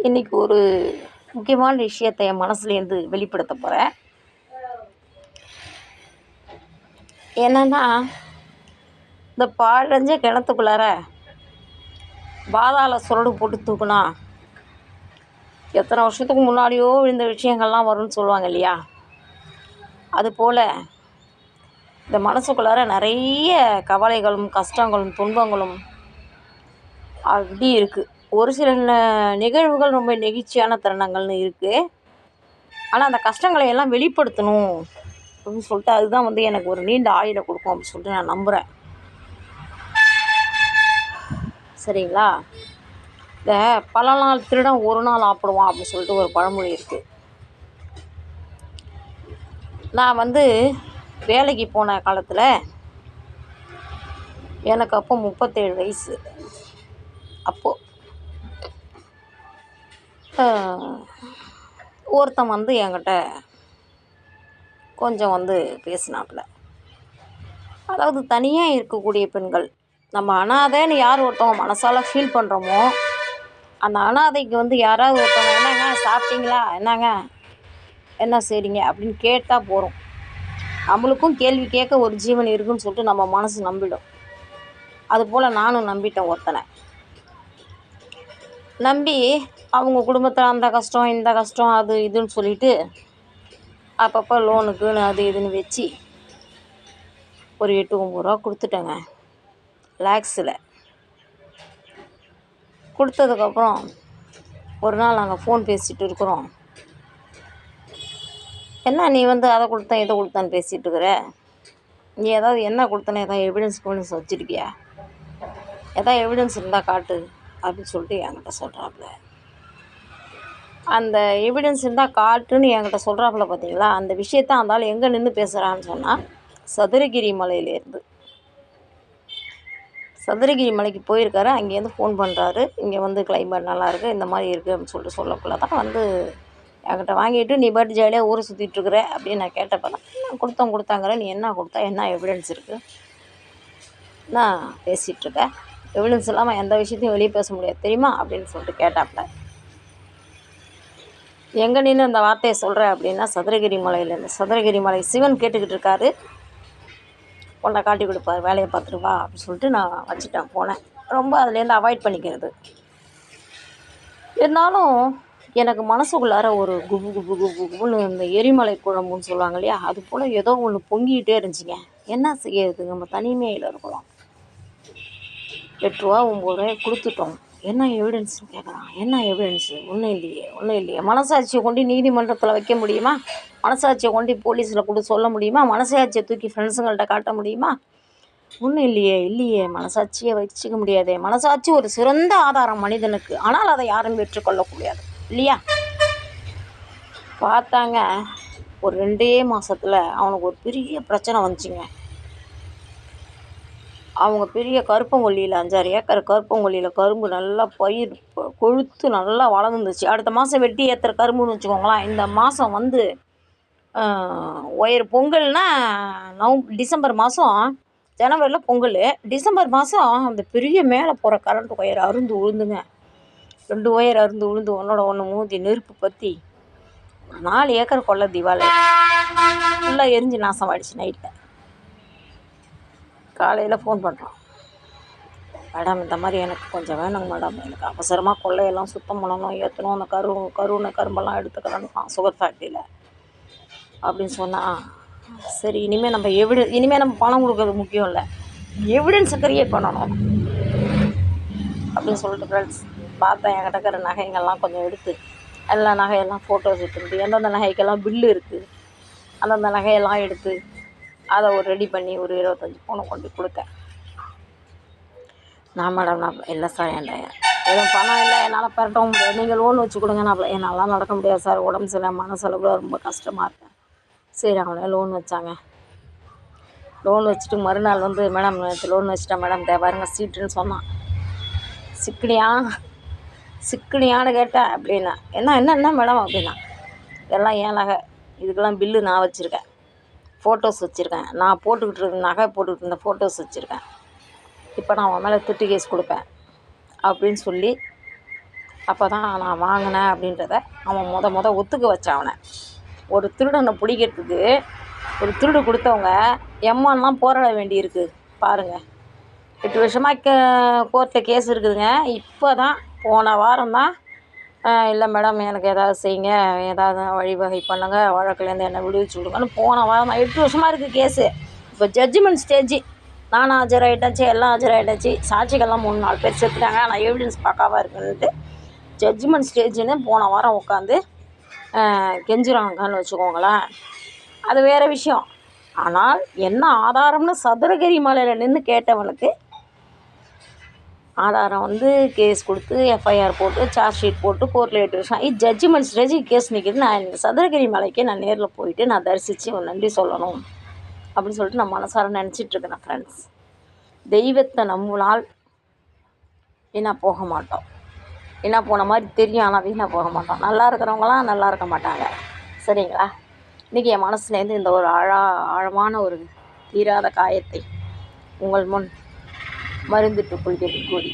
இன்றைக்கி ஒரு முக்கியமான விஷயத்தை என் மனசுலேருந்து வெளிப்படுத்த போகிறேன். என்னென்னா, இந்த பாழஞ்ச கிணத்துக்குள்ளார பாதாள சுரடு போட்டு தூக்குனா எத்தனை வருஷத்துக்கு முன்னாடியோ இந்த விஷயங்கள்லாம் வரும்னு சொல்லுவாங்க இல்லையா? அதுபோல் இந்த மனசுக்குள்ளார நிறைய கவலைகளும் கஷ்டங்களும் துன்பங்களும் அப்படி இருக்குது. ஒரு சில நிகழ்வுகள் ரொம்ப நெகிழ்ச்சியான தருணங்கள்னு இருக்குது. ஆனால் அந்த கஷ்டங்களை எல்லாம் வெளிப்படுத்தணும் அப்படின்னு சொல்லிட்டு அதுதான் வந்து எனக்கு ஒரு நீண்ட ஆயுளை கொடுக்கும் அப்படின்னு சொல்லிட்டு நான் நம்புகிறேன். சரிங்களா? இந்த பல நாள் திருடன் ஒரு நாள் ஆப்பிடுவான் அப்படின்னு சொல்லிட்டு ஒரு பழமொழி இருக்குது. நான் வந்து வேலைக்கு போன காலத்தில் எனக்கு அப்போ 37 வயசு. அப்போது ஒருத்தன் வந்து என்கிட்ட கொஞ்சம் வந்து பேசினாப்புல. அதாவது தனியாக இருக்கக்கூடிய பெண்கள், நம்ம அனாதைன்னு யார் ஒருத்தவங்க மனசால் ஃபீல் பண்ணுறோமோ அந்த அனாதைக்கு வந்து யாராவது ஒருத்தவங்க என்னங்க சாப்பிட்டீங்களா, என்னங்க என்ன செய்கிறீங்க அப்படின்னு கேட்டால் போகிறோம். நம்மளுக்கும் கேள்வி கேட்க ஒரு ஜீவன் இருக்குன்னு சொல்லிட்டு நம்ம மனசு நம்பிடும். அதுபோல் நானும் நம்பிட்டேன். ஒருத்தனை நம்பி அவங்க குடும்பத்தில் அந்த கஷ்டம் இந்த கஷ்டம் அது இதுன்னு சொல்லிவிட்டு அப்பப்போ லோனுக்குன்னு அது இதுன்னு வச்சு ஒரு 8-9 ரூபா கொடுத்துட்டேங்க. லேக்ஸில் கொடுத்ததுக்கப்புறம் ஒரு நாள் நாங்கள் ஃபோன் பேசிகிட்டு இருக்கிறோம். என்ன நீ வந்து அதை கொடுத்தேன் இதை கொடுத்தான்னு பேசிகிட்டு இருக்கிற, நீ ஏதாவது என்ன கொடுத்தனே ஏதாவது எவிடன்ஸ் வச்சுருக்கியா, எதாவது எவிடன்ஸ் இருந்தால் காட்டு அப்படின்னு சொல்லிட்டு என்கிட்ட சொல்கிறாப்புல. அந்த எவிடன்ஸ் இருந்தால் காட்டுன்னு என்கிட்ட சொல்கிறாப்புல. பார்த்தீங்களா, அந்த விஷயத்த அந்த ஆள் எங்கே நின்று பேசுகிறான்னு சொன்னால் சதுரகிரி மலையிலேருந்து சதுரகிரி மலைக்கு போயிருக்காரு. அங்கேருந்து ஃபோன் பண்ணுறாரு, இங்கே வந்து கிளைமேட் நல்லாயிருக்கு இந்த மாதிரி இருக்குது அப்படின்னு சொல்லிட்டு சொல்லக்குள்ள தான் வந்து என்கிட்ட வாங்கிட்டு நீ பாட்டு ஜாலியாக ஊரை சுற்றிட்டுருக்குற அப்படின்னு நான் கேட்டப்போ தான் நான் கொடுத்தாங்கிற நீ என்ன கொடுத்தா, என்ன எவிடன்ஸ் இருக்குது, நான் பேசிகிட்ருக்கேன், எவிடன்ஸ் இல்லாமல் எந்த விஷயத்தையும் வெளியே பேச முடியாது தெரியுமா அப்படின்னு சொல்லிட்டு கேட்டாப்புல. எங்கே நின்று அந்த வார்த்தையை சொல்கிறேன் அப்படின்னா சதுரகிரி மலையிலேருந்து. சதுரகிரி மலை சிவன் கேட்டுக்கிட்டு இருக்காரு, உன்னை காட்டி கொடுப்பார், வேலையை பார்த்துட்டு வா அப்படின்னு சொல்லிட்டு நான் வச்சுட்டேன். போனேன். ரொம்ப அதுலேருந்து அவாய்ட் பண்ணிக்கிறது. இருந்தாலும் எனக்கு மனசுக்குள்ளார ஒரு குபு குபு குபு குபுன்னு இந்த எரிமலை குழம்புன்னு சொல்லுவாங்க இல்லையா, அது போல் ஏதோ ஒன்று பொங்கிக்கிட்டே இருந்துச்சுங்க. என்ன செய்யறது, நம்ம தனிமையில் இருக்கிறோம். 8 ரூபா 9 ரூபாயை கொடுத்துட்டோம். என்ன எவிடன்ஸ்னு கேட்குறான். என்ன எவிடன்ஸு, ஒன்றும் இல்லையே. மனசாட்சியை கொண்டு நீதிமன்றத்தில் வைக்க முடியுமா? மனசாட்சியை கொண்டு போலீஸில் கூட சொல்ல முடியுமா? மனசாட்சியை தூக்கி ஃப்ரெண்ட்ஸுங்கள்ட்ட காட்ட முடியுமா? ஒன்றும் இல்லையே. மனசாட்சியை வச்சுக்க முடியாதே. மனசாட்சி ஒரு சிறந்த ஆதாரம் மனிதனுக்கு, ஆனால் அதை யாரும் பெற்றுக்கொள்ள முடியாது இல்லையா? பார்த்தாங்க, ஒரு 2 மாதத்தில் அவனுக்கு ஒரு பெரிய பிரச்சனை வந்துச்சுங்க. அவங்க பெரிய கருப்பங்கொல்லியில் 5-6 ஏக்கர் கருப்பங்கொல்லியில் கரும்பு நல்லா பயிர் கொழுத்து நல்லா வளர்ந்துருந்துச்சு. அடுத்த மாதம் வெட்டி ஏற்றுற கரும்புன்னு வச்சுக்கோங்களேன். இந்த மாதம் வந்து பொங்கல்னால் டிசம்பர் மாதம், ஜனவரியில் பொங்கல், டிசம்பர் மாதம் அந்த பெரிய மேலே போகிற கரண்ட் ஒயர் அருந்து விழுந்துங்க. 2 ஒயர் அருந்து விழுந்து ஒன்றோட ஒன்று மூதி நெருப்பு பற்றி 4 ஏக்கர் கொள்ள திவாலை ஃபுல்லாக எரிஞ்சு நாசமாயிடுச்சு. நைட்டில் காலையில் ஃபோன் பண்ணுறோம், மேடம் இந்த மாதிரி எனக்கு கொஞ்சம் வேணுங்க மேடம், எனக்கு அவசரமாக கொள்ளையெல்லாம் சுத்தம் பண்ணணும், ஏற்றணும், அந்த கரும்பெல்லாம் எடுத்துக்கிறேன்னு சுகர் ஃபேக்ட்ரியில் அப்படின்னு சொன்னால், சரி இனிமேல் நம்ம பணம் கொடுக்கறது முக்கியம் இல்லை, எவிடன்ஸை கிரியேட் பண்ணணும் அப்படின்னு சொல்லிட்டு ஃப்ரெண்ட்ஸ் பார்த்தேன். என்கிட்ட இருக்கிற நகைங்கள்லாம் கொஞ்சம் எடுத்து எல்லா நகையெல்லாம் ஃபோட்டோஸ் எடுத்துக்கிட்டு எந்தெந்த நகைக்கெல்லாம் பில்லு இருக்குது அந்தந்த நகையெல்லாம் எடுத்து அதை ஒரு ரெடி பண்ணி ஒரு 25 பவுனை கொண்டு கொடுத்தேன். மேடம் நான் இல்லை சார், என்கிட்ட எதுவும் பணம் இல்லை, என்னால் பரட்டவும் முடியாது, நீங்கள் லோன் வச்சு கொடுங்க. என்னால் நடக்க முடியாது சார், உடம்பு சரியில்லை, மனசளவில் ரொம்ப கஷ்டமாக இருக்கேன். சரி அவங்களே லோன் வச்சாங்க. லோன் வச்சுட்டு மறுநாள் வந்து மேடம் நேற்று லோன் வச்சுட்டேன் மேடம், பாருங்க சீட்டுன்னு சொன்னான். சிக்கனியான்னு கேட்டேன். அப்படின்னா என்ன மேடம் அப்படின்னா, எல்லாம் ஏன் நகை, இதுக்கெல்லாம் பில்லு நான் வச்சுருக்கேன், ஃபோட்டோஸ் வச்சுருக்கேன், நான் நகை போட்டுக்கிட்டு இருந்த ஃபோட்டோஸ் வச்சுருக்கேன், இப்போ நான் அவன் மேலே திருட்டு கேஸ் கொடுப்பேன் அப்படின்னு சொல்லி அப்போ தான் நான் வாங்கினேன் அப்படின்றத அவன் முத ஒத்துக்க வச்சான். அவனை ஒரு திருடனை பிடிக்கிறதுக்கு ஒரு திருடு கொடுத்தவங்க எம்மான்லாம் போராட வேண்டியிருக்கு பாருங்கள். 8 வருஷமாக கோர்ட்டில் கேஸ் இருக்குதுங்க. இப்போ தான் போன வாரம் தான் இல்லை மேடம் எனக்கு ஏதாவது செய்யுங்க, ஏதாவது வழிவகை பண்ணுங்கள், வழக்குலேருந்து என்னை விடுவிச்சு விடுங்கன்னு போன வாரம் தான். 8 வருஷமாக இருக்குது கேஸு. இப்போ ஜட்ஜ்மெண்ட் ஸ்டேஜ். நானும் ஆஜராகிட்டாச்சு, எல்லாம் ஆஜராகிட்டாச்சு, சாட்சிகள்லாம் 3-4 பேர் செத்துட்டாங்க. ஆனால் எவிடன்ஸ் பக்காவாக இருக்குன்ட்டு ஜட்ஜ்மெண்ட் ஸ்டேஜ்னு போன வாரம் உட்காந்து கெஞ்சுறாங்கன்னு வச்சுக்கோங்களேன். அது வேறு விஷயம். ஆனால் என்ன ஆதாரம்னு சதுரகிரி மலையில் நின்று கேட்டவனுக்கு ஆதாரம் வந்து கேஸ் கொடுத்து எஃப்ஐஆர் போட்டு சார்ஜ் ஷீட் போட்டு கோர்ட்டில் 8 வருஷம் ஜட்ஜ்மெண்ட் ஸ்டேஜுக்கு கேஸ் நிற்கிது. நான் இந்த சதுரகிரி மலைக்கே நான் நேரில் போயிட்டு நான் தரிசித்து ஒரு நன்றி சொல்லணும் அப்படின்னு சொல்லிட்டு நான் மனசார நினச்சிட்ருக்கேன். ஃப்ரெண்ட்ஸ், தெய்வத்தை நம்பினால் வீணாக போக மாட்டோம். வீணாக போன மாதிரி தெரியும், ஆனால் வீணாக போக மாட்டோம். நல்லா இருக்கிறவங்களாம் நல்லா இருக்க மாட்டாங்க. சரிங்களா? இன்றைக்கி என் மனசுலேருந்து இந்த ஒரு ஆழமான ஒரு தீராத காயத்தை உங்கள் முன் மருந்திட்டு கொள்கிறது கூடி